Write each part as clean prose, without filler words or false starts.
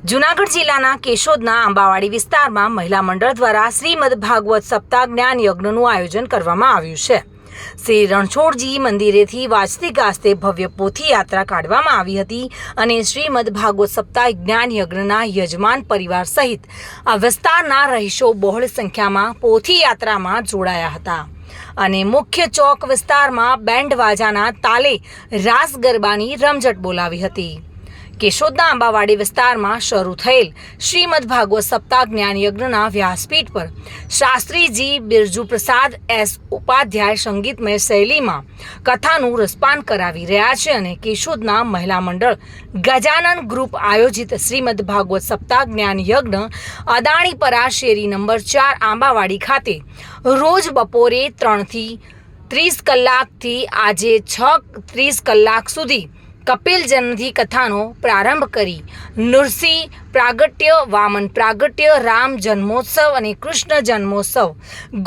જૂનાગઢ જિલ્લાના કેશોદના આંબાવાડી વિસ્તારમાં મહિલા મંડળ દ્વારા શ્રીમદ ભાગવત સપ્તાહ જ્ઞાન યજ્ઞનું આયોજન કરવામાં આવ્યું છે। શ્રી રણછોડજી મંદિરેથી વાજતે ગાજતે ભવ્ય પોથી યાત્રા કાઢવામાં આવી હતી અને શ્રીમદ ભાગવત સપ્તાહ જ્ઞાન યજ્ઞના યજમાન પરિવાર સહિત આ વિસ્તારના રહીશો બહોળી સંખ્યામાં પોથી યાત્રામાં જોડાયા હતા અને મુખ્ય ચોક વિસ્તારમાં બેન્ડ વાજાના તાલે રાસ ગરબાની રમઝટ બોલાવી હતી। કેશોદના આંબાવાડી વિસ્તારમાં શરૂ થયેલ શ્રીમદ ભાગવત સપ્તાહ જ્ઞાન યજ્ઞના વ્યાસપીઠ પર શાસ્ત્રીજી બિરજુ પ્રસાદ એસ ઉપાધ્યાય સંગીતમય શૈલીમાં કથાનું રસપાન કરાવી રહ્યા છે અને કેશોદના મહિલા મંડળ ગજાનન ગ્રુપ આયોજિત શ્રીમદ ભાગવત સપ્તાહ જ્ઞાન યજ્ઞ અદાણીપરા શેરી નંબર 4 આંબાવાડી ખાતે રોજ બપોરે 3 થી 30 કલાકથી આજે 6:30 કલાક સુધી કપિલ જન્મથી કથાનો પ્રારંભ કરી નૃસિંહ પ્રાગટ્ય, વામન પ્રાગટ્ય, રામ જન્મોત્સવ અને કૃષ્ણ જન્મોત્સવ,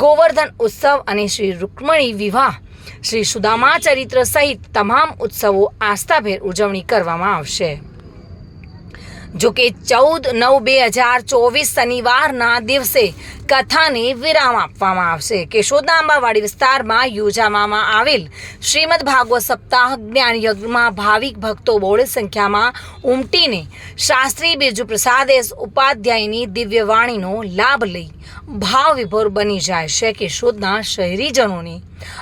ગોવર્ધન ઉત્સવ અને શ્રી રૂક્મણી વિવાહ, શ્રી સુદામા ચરિત્ર સહિત તમામ ઉત્સવો આસ્થાભેર ઉજવણી કરવામાં આવશે। જોકે 14/9/2024 શનિવારના દિવસે કથાને વિરામ આપવામાં આવશે। કેશોદના આંબાવાડી વિસ્તારમાં યોજવામાં આવેલ શ્રીમદ ભાગવત સપ્તાહ જ્ઞાન યજ્ઞમાં ભાવિક ભક્તો બહોળી સંખ્યામાં ઉમટીને શાસ્ત્રી બિરજુ પ્રસાદ એસ ઉપાધ્યાયની દિવ્ય વાણીનો લાભ લઈ ભાવ વિભોર બની જાય છે। કેશોદના શહેરીજનોને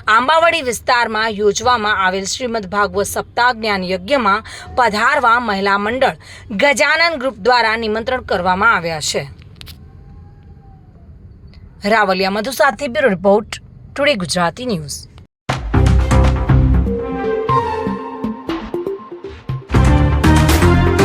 આંબાવાડી વિસ્તારમાં યોજવામાં આવેલ શ્રીમદ ભાગવત સપ્તાહ જ્ઞાન યજ્ઞમાં પધારવા મહિલા મંડળ ગજાનન ગ્રુપ દ્વારા નિમંત્રણ કરવામાં આવ્યા છે। રાવલિયા મધુ સાથે bureau report, today Gujarati news.